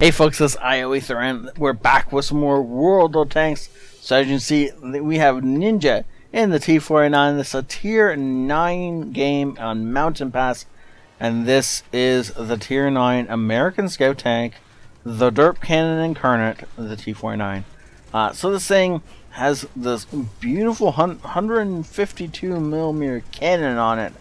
Hey folks, this is ioEther, and we're back with some more World of Tanks. So as you can see, we have Ninja in the T49. This is a Tier 9 game on Mountain Pass, and this is the Tier 9 American Scout Tank, the Derp Cannon Incarnate, the T49. So this thing has this beautiful 152mm cannon on it,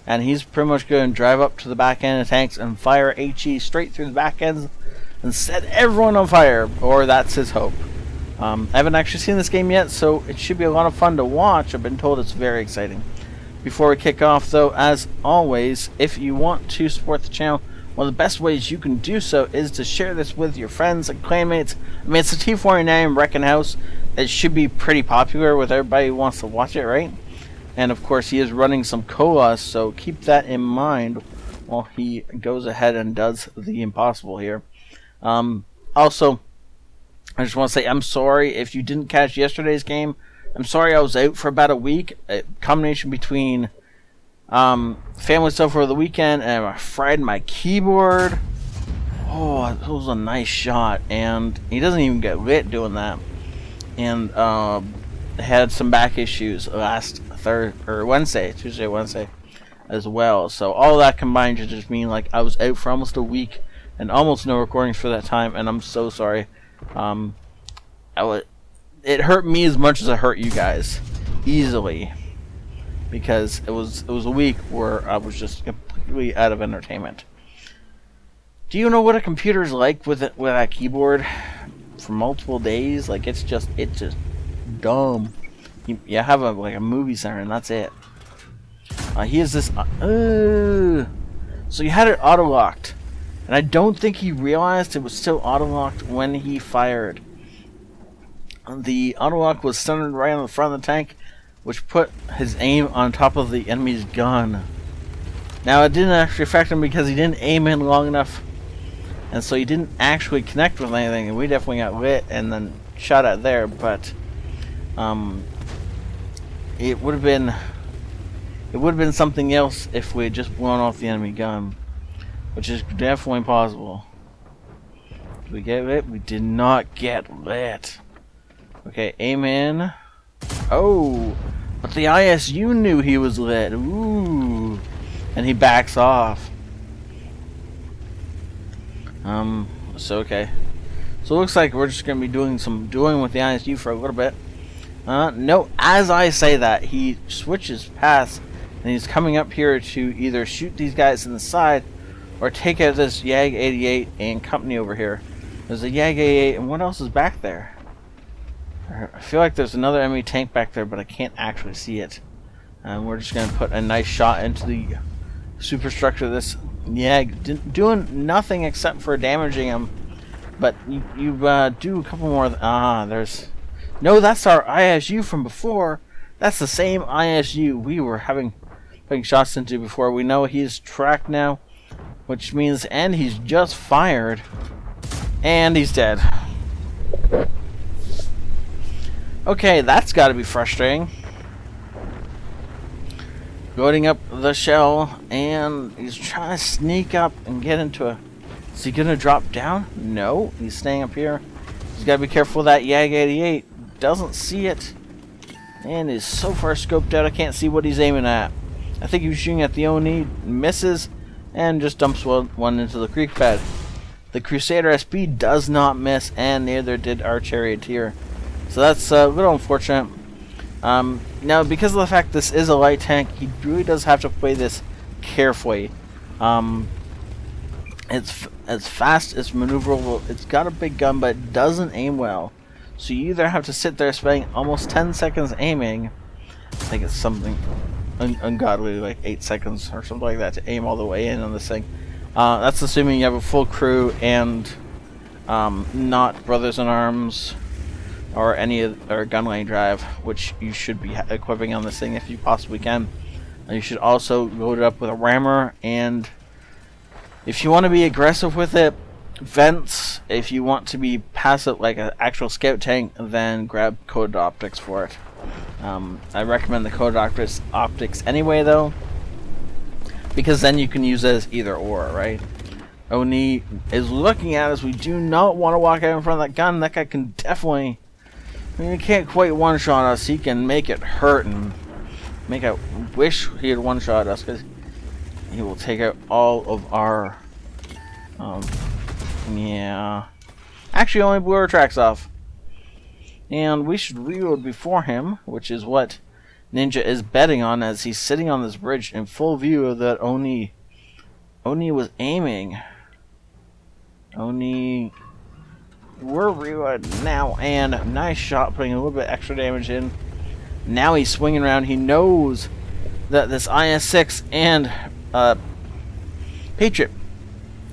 and he's pretty much going to drive up to the back end of tanks and fire HE straight through the back ends and set everyone on fire, or that's his hope. I haven't actually seen this game yet, so it should be a lot of fun to watch. I've been told it's very exciting. Before we kick off though, as always, if you want to support the channel, one of the best ways you can do so is to share this with your friends and clanmates. I mean, it's a T49 wrecking house. It should be pretty popular with everybody who wants to watch it, right? And of course he is running some colas, so keep that in mind while he goes ahead and does the impossible here. Also, I just want to say I'm sorry if you didn't catch yesterday's game. I'm sorry I was out for about a week. A combination between family stuff over the weekend and I fried my keyboard. Oh, that was a nice shot, and he doesn't even get lit doing that. And had some back issues last Tuesday, Wednesday as well. So all that combined to just mean like I was out for almost a week and almost no recordings for that time, and I'm so sorry. It hurt me as much as it hurt you guys, easily, because it was a week where I was just completely out of entertainment. Do you know what a computer is like with that keyboard for multiple days? Like it's just dumb. You have like a movie center and that's it. He has this. So you had it auto locked. And I don't think he realized it was still auto-locked when he fired. The auto-lock was centered right on the front of the tank, which put his aim on top of the enemy's gun. Now, it didn't actually affect him because he didn't aim in long enough, and so he didn't actually connect with anything, and we definitely got lit and then shot at there, but it would have been something else if we had just blown off the enemy gun. Which is definitely possible. Did we get lit? We did not get lit. Okay, aim in. Oh, but the ISU knew he was lit. Ooh, and he backs off. So okay. So it looks like we're just gonna be doing some dueling with the ISU for a little bit. No, as I say that, he switches paths and he's coming up here to either shoot these guys in the side or take out this YAG 88 and company over here. There's a YAG 88, and what else is back there? I feel like there's another enemy tank back there, but I can't actually see it. And we're just going to put a nice shot into the superstructure of this YAG, doing nothing except for damaging him. But you do a couple more. There's... No, that's our ISU from before. That's the same ISU we were putting shots into before. We know he's tracked now. Which means, and he's just fired, and he's dead. Okay, that's got to be frustrating. Loading up the shell, and he's trying to sneak up and get into a... Is he gonna drop down? No, he's staying up here. He's got to be careful of that YAG 88. Doesn't see it, and is so far scoped out I can't see what he's aiming at. I think he was shooting at the ONE, misses, and just dumps one into the creek bed. The Crusader SB does not miss, and neither did our Charioteer. So that's a little unfortunate. Now, because of the fact this is a light tank, he really does have to play this carefully. It's fast, it's maneuverable, it's got a big gun, but it doesn't aim well. So you either have to sit there spending almost 10 seconds aiming. I think it's something ungodly, like 8 seconds or something like that to aim all the way in on this thing. That's assuming you have a full crew and not Brothers in Arms or or gun lane drive, which you should be equipping on this thing if you possibly can. And you should also load it up with a rammer, and if you want to be aggressive with it, vents. If you want to be passive like an actual scout tank, then grab coded optics for it. I recommend the coded optics anyway though, because then you can use it as either or, right? Oni is looking at us. We do not want to walk out in front of that gun. That guy can definitely... I mean, he can't quite one-shot us. He can make it hurt and make I wish he had one-shot us, because he will take out all of our... yeah. Actually, only blew our tracks off. And we should reload before him, which is what Ninja is betting on, as he's sitting on this bridge in full view of that Oni. Oni was aiming. Oni... We're reloading now, and nice shot, putting a little bit extra damage in. Now he's swinging around. He knows that this IS-6 and Patriot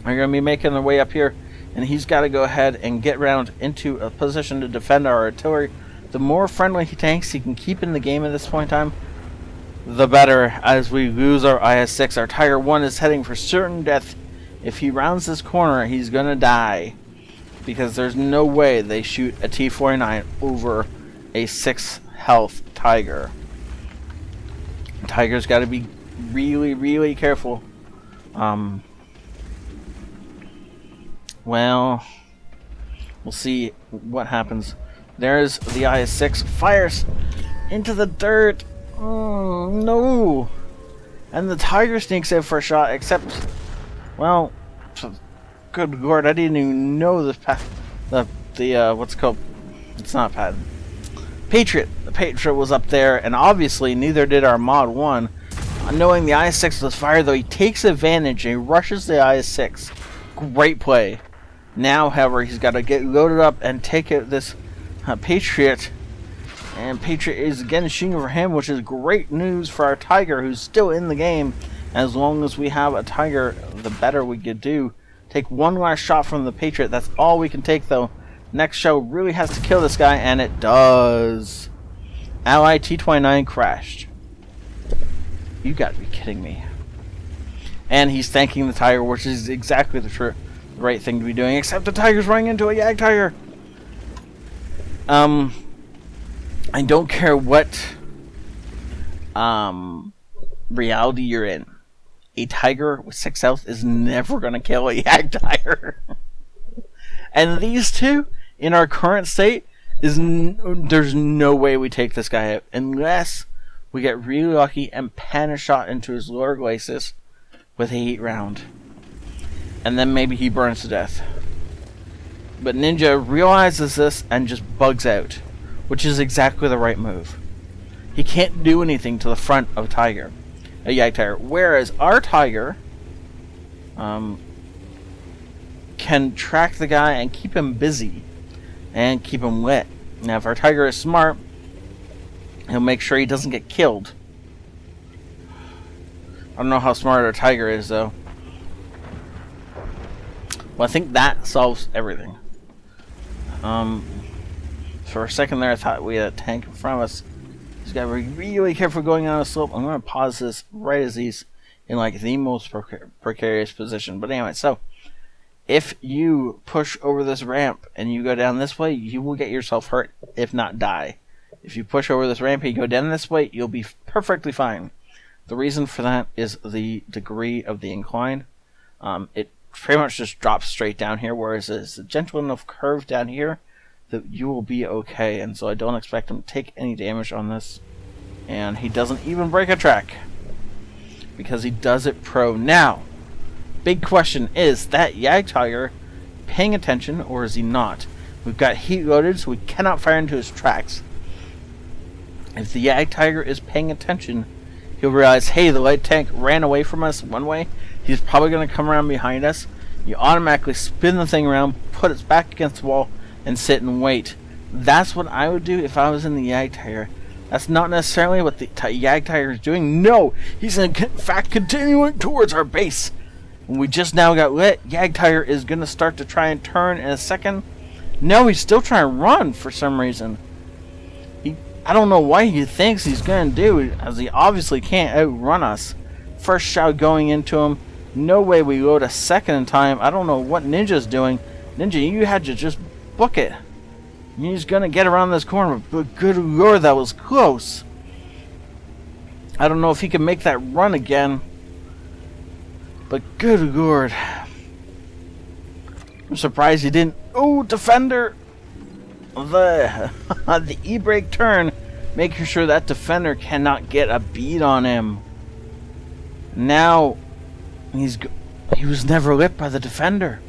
are going to be making their way up here, and he's got to go ahead and get round into a position to defend our artillery. The more friendly tanks he can keep in the game at this point in time, the better. As we lose our IS-6, our Tiger 1 is heading for certain death. If he rounds this corner, he's going to die, because there's no way they shoot a T49 over a 6 health Tiger. Tiger's got to be really, really careful. Well, we'll see what happens. There's the IS-6, fires into the dirt. Oh, no. And the Tiger sneaks in for a shot, except, well, good lord, I didn't even know this what's it called? It's not patent. Patriot. The Patriot was up there, and obviously neither did our Mod 1. Knowing the IS-6 was fired, though, he takes advantage and he rushes the IS-6. Great play. Now, however, he's got to get loaded up and take out this Patriot. And Patriot is again shooting for him, which is great news for our Tiger, who's still in the game. As long as we have a Tiger, the better we could do. Take one last shot from the Patriot. That's all we can take, though. Next show really has to kill this guy, and it does. Ally T49 crashed. You got to be kidding me. And he's thanking the Tiger, which is exactly the right thing to be doing, except the Tiger's running into a Yag Tiger. I don't care what reality you're in. A Tiger with 6 health is never going to kill a Yag Tiger. And these two, in our current state, there's no way we take this guy out unless we get really lucky and pan a shot into his lower glacis with a heat round. And then maybe he burns to death. But Ninja realizes this and just bugs out, which is exactly the right move. He can't do anything to the front of a Yag Tiger. Whereas our Tiger can track the guy and keep him busy and keep him lit. Now, if our Tiger is smart, he'll make sure he doesn't get killed. I don't know how smart our Tiger is, though. Well, I think that solves everything. For a second there, I thought we had a tank in front of us. He's got to be really careful going on a slope. I'm going to pause this right as he's in like the most precarious position. But anyway, so if you push over this ramp and you go down this way, you will get yourself hurt, if not die. If you push over this ramp and you go down this way, you'll be perfectly fine. The reason for that is the degree of the incline. It pretty much just drops straight down here, whereas it's a gentle enough curve down here that you will be okay. And so I don't expect him to take any damage on this. And he doesn't even break a track, because he does it pro. Now, big question, is that Yag Tiger paying attention, or is he not? We've got heat loaded, so we cannot fire into his tracks. If the Yag Tiger is paying attention, he'll realize, hey, the light tank ran away from us one way. He's probably going to come around behind us. You automatically spin the thing around, put it back against the wall, and sit and wait. That's what I would do if I was in the Yag Tiger. That's not necessarily what the Yag Tiger is doing. No, he's in fact continuing towards our base. And we just now got lit. Yag Tiger is going to start to try and turn in a second. No, he's still trying to run for some reason. I don't know what he thinks he's going to do, as he obviously can't outrun us. First shot going into him. No way we load a second time. I don't know what Ninja's doing. Ninja, you had to just book it. He's going to get around this corner, but good lord, that was close. I don't know if he can make that run again, but good lord. I'm surprised he didn't. Oh, defender! The e-brake turn, making sure that defender cannot get a beat on him. Now, he was never lit by the defender.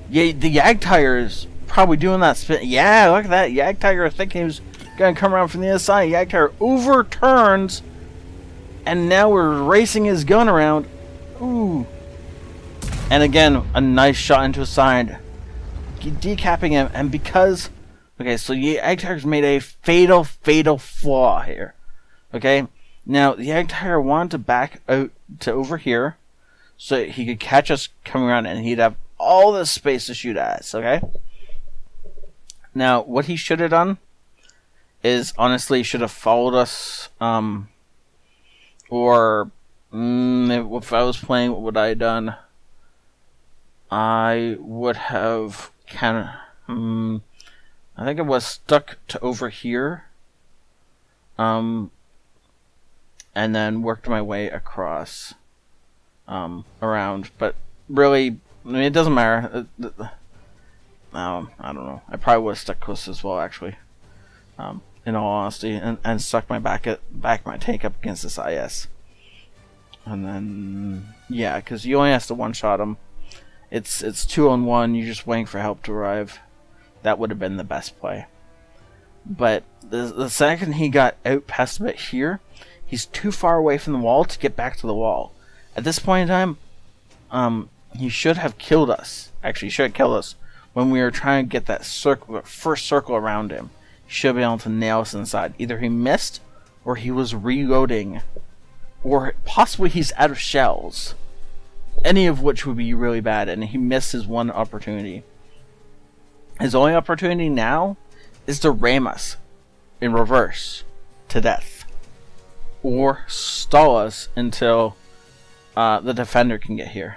Yeah, the ioEther is probably doing that spin. Yeah, look at that. ioEther thinking he was going to come around from the other side. ioEther overturns, and now we're racing his gun around. Ooh. And again, a nice shot into his side, decapping him. And because, okay, so the ioEther's made a fatal flaw here. Okay, now the ioEther wanted to back out to over here, so he could catch us coming around, and he'd have all this space to shoot at us. Okay. Now, what he should have done is honestly should have followed us, or if I was playing, what would I have done? I would have kind of, I think I was stuck to over here, and then worked my way across, around. But really, I mean, it doesn't matter. I don't know. I probably would have stuck close as well, actually. In all honesty, and stuck my back my tank up against this IS. And then, yeah, because you only have to one-shot him. It's 2-on-1. You're just waiting for help to arrive. That would have been the best play. But the second he got out past a bit here, he's too far away from the wall to get back to the wall. At this point in time, he should have killed us. Actually, he should have killed us when we were trying to get that first circle around him. He should be able to nail us inside. Either he missed, or he was reloading, or possibly he's out of shells. Any of which would be really bad, and he missed his one opportunity. His only opportunity now is to ram us in reverse to death, or stall us until the defender can get here.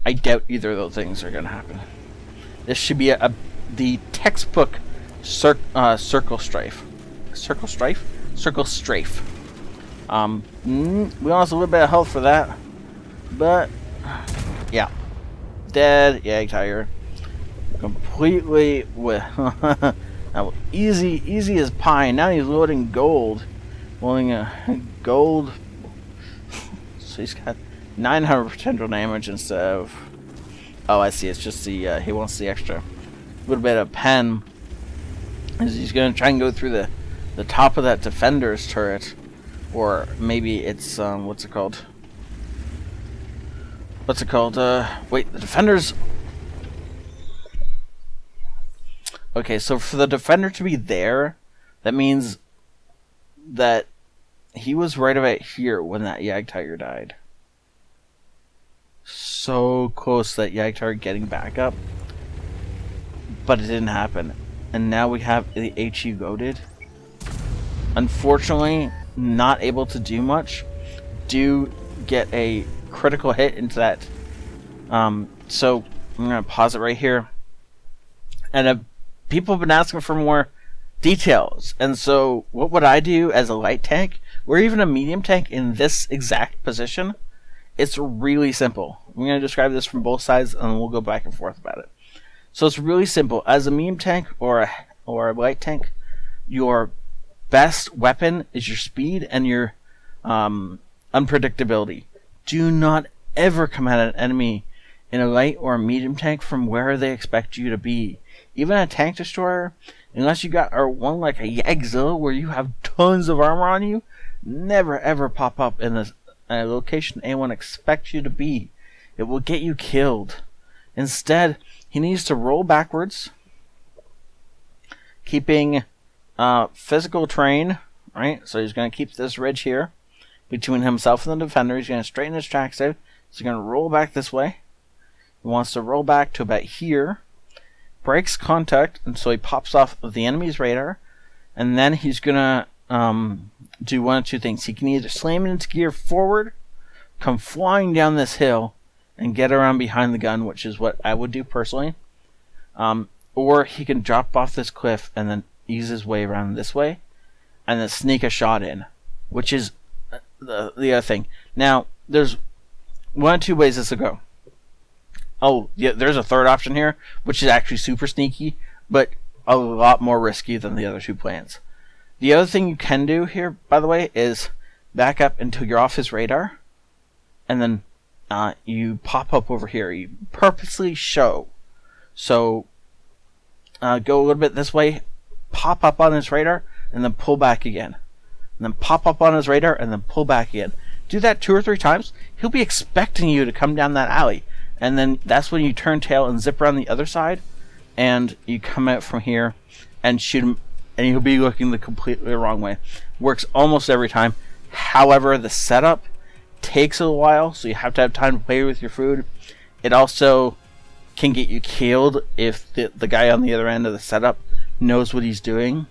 I doubt either of those things are going to happen. This should be the textbook circle strafe. Circle strafe? Circle strafe. We lost a little bit of health for that. But, yeah. Dead. Yeah, ioEther. Completely with easy as pie. Now he's loading gold. Loading gold. So he's got 900 potential damage instead of... Oh, I see. It's just the... he wants the extra little bit of pen. He's going to try and go through the top of that defender's turret. Or maybe it's... what's it called? What's it called? Wait, the defender's... Okay, so for the defender to be there, that means that he was right about here when that ioEther died. So close that ioEther getting back up. But it didn't happen. And now we have the HE loaded. Unfortunately, not able to do much. Do get a critical hit into that. So I'm going to pause it right here. And people have been asking for more details. And so what would I do as a light tank, or even a medium tank in this exact position? It's really simple. I'm going to describe this from both sides, and we'll go back and forth about it. So it's really simple. As a medium tank or a light tank, your best weapon is your speed and your unpredictability. Do not ever come at an enemy in a light or a medium tank from where they expect you to be. Even a tank destroyer, unless you got one like a Yagzilla where you have tons of armor on you, never ever pop up in a location anyone expects you to be. It will get you killed. Instead, he needs to roll backwards, keeping physical terrain, right? So he's going to keep this ridge here between himself and the defender. He's going to straighten his tracks out. So he's going to roll back this way. He wants to roll back to about here. Breaks contact, and so he pops off of the enemy's radar. And then he's going to do one of two things. He can either slam it into gear forward, come flying down this hill, and get around behind the gun, which is what I would do personally. Or he can drop off this cliff and then ease his way around this way, and then sneak a shot in, which is the other thing. Now, there's one of two ways this will go. Oh, yeah, there's a third option here, which is actually super sneaky, but a lot more risky than the other two plans. The other thing you can do here, by the way, is back up until you're off his radar, and then you pop up over here. You purposely show. So go a little bit this way, pop up on his radar, and then pull back again. And then pop up on his radar, and then pull back again. Do that 2 or 3 times. He'll be expecting you to come down that alley. And then that's when you turn tail and zip around the other side, and you come out from here and shoot him, and he'll be looking the completely wrong way. Works almost every time. However, the setup takes a while, so you have to have time to play with your food. It also can get you killed if the guy on the other end of the setup knows what he's doing.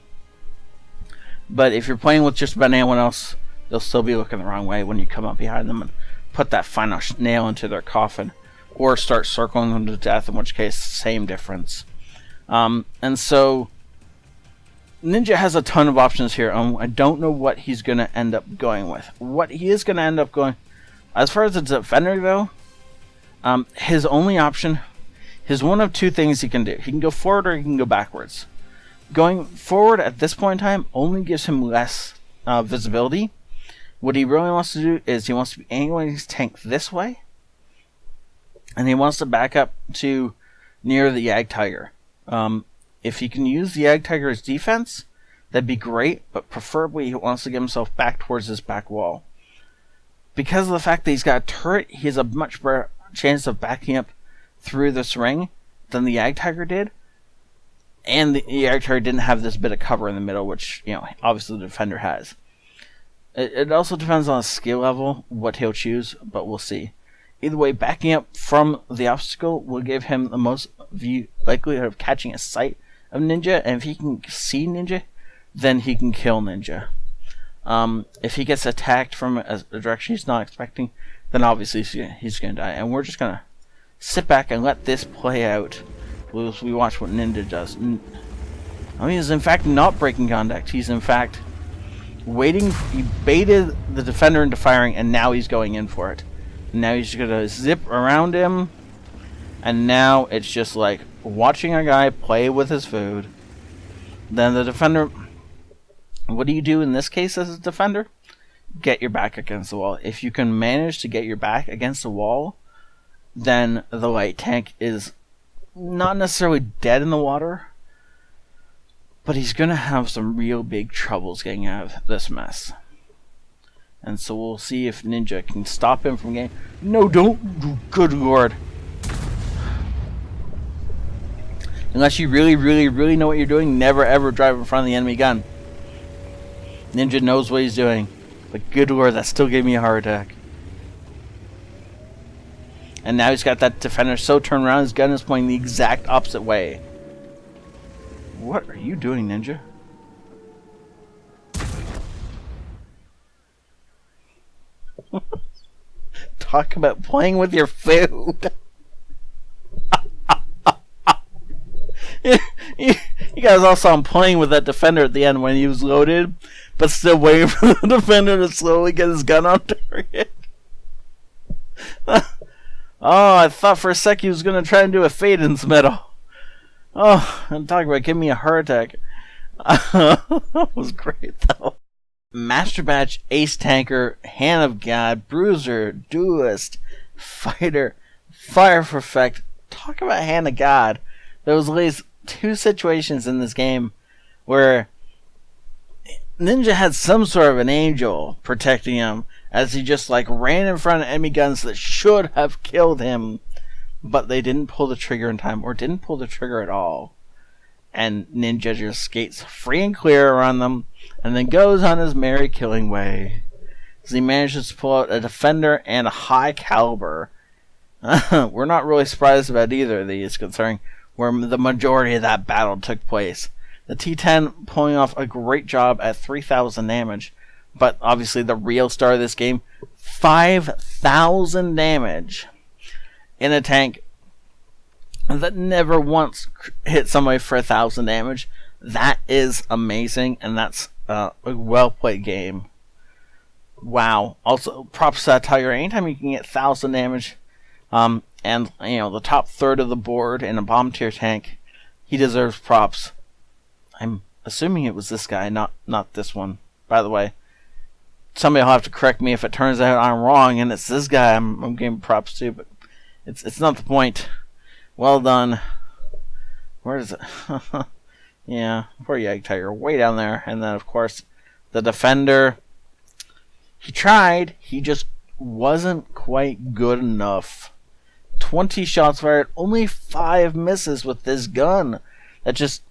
But if you're playing with just about anyone else, they'll still be looking the wrong way when you come up behind them and put that final nail into their coffin, or start circling them to death, in which case, same difference. And so, Ninja has a ton of options here. I don't know what he's going to end up going with. What he is going to end up going, as far as the defender though, his only option, his one of 2 things he can do. He can go forward or he can go backwards. Going forward at this point in time only gives him less visibility. What he really wants to do is he wants to be angling his tank this way, and he wants to back up to near the Yag Tiger. If he can use the Yag Tiger as defense, that'd be great, but preferably he wants to get himself back towards this back wall. Because of the fact that he's got a turret, he has a much better chance of backing up through this ring than the Yag Tiger did. And the Yag Tiger didn't have this bit of cover in the middle, which, obviously the defender has. It also depends on his skill level, what he'll choose, but we'll see. Either way, backing up from the obstacle will give him the most likelihood of catching a sight of Ninja, and if he can see Ninja, then he can kill Ninja. If he gets attacked from a direction he's not expecting, then obviously he's going to die. And we're just going to sit back and let this play out as we watch what Ninja does. He's in fact not breaking contact. He's in fact waiting. He baited the defender into firing, and now he's going in for it. Now he's going to zip around him, and now it's just like watching a guy play with his food. Then the defender, what do you do in this case as a defender? Get your back against the wall. If you can manage to get your back against the wall, then the light tank is not necessarily dead in the water, but he's going to have some real big troubles getting out of this mess. And so we'll see if Ninja can stop him from getting... No, don't! Good lord. Unless you really, really, really know what you're doing, never ever drive in front of the enemy gun. Ninja knows what he's doing. But good lord, that still gave me a heart attack. And now he's got that defender so turned around, his gun is pointing the exact opposite way. What are you doing, Ninja? Talk about playing with your food. You guys all saw him playing with that defender at the end when he was loaded, but still waiting for the defender to slowly get his gun on target. Oh, I thought for a sec he was going to try and do a fade in the middle. Oh, I'm talking about giving me a heart attack. That was great, though. Master Batch, Ace Tanker, Hand of God, Bruiser, Duelist, Fighter, Fire for Effect. Talk about Hand of God. There was at least 2 situations in this game where Ninja had some sort of an angel protecting him as he just ran in front of enemy guns that should have killed him, but they didn't pull the trigger in time, or didn't pull the trigger at all. And Ninja just skates free and clear around them, and then goes on his merry killing way. As he manages to pull out a defender and a high caliber. We're not really surprised about either of these, considering where the majority of that battle took place. The T10 pulling off a great job at 3,000 damage, but obviously the real star of this game, 5,000 damage in a tank that never once hit somebody for 1,000 damage. That is amazing, and that's a well played game. Wow. Also, props to that Tiger. Anytime you can get 1,000 damage and the top third of the board in a bomb tier tank, he deserves props. I'm assuming it was this guy, not this one. By the way, somebody will have to correct me if it turns out I'm wrong and it's this guy I'm giving props to, but it's not the point. Well done. Where is it? Yeah, poor Yag Tiger, way down there. And then, of course, the defender. He tried. He just wasn't quite good enough. 20 shots fired, only 5 misses with this gun. That just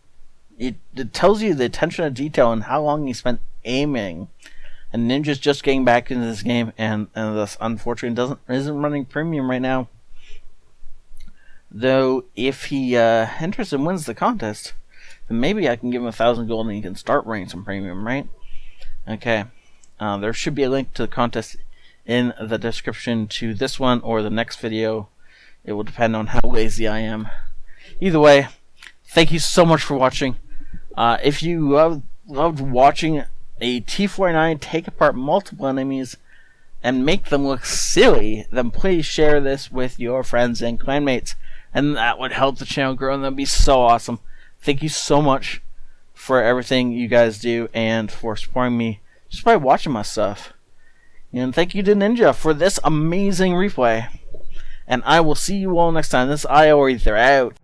it tells you the attention to detail and how long he spent aiming. And Ninja's just getting back into this game, and thus, unfortunately, isn't running premium right now. Though, if he enters and wins the contest, then maybe I can give him 1,000 gold and he can start running some premium, right? Okay. There should be a link to the contest in the description to this one or the next video. It will depend on how lazy I am. Either way, thank you so much for watching. If you loved watching a T49 take apart multiple enemies and make them look silly, then please share this with your friends and clanmates. And that would help the channel grow, and that'd be so awesome. Thank you so much for everything you guys do and for supporting me just by watching my stuff. And thank you to Ninja for this amazing replay. And I will see you all next time. This is ioEther out.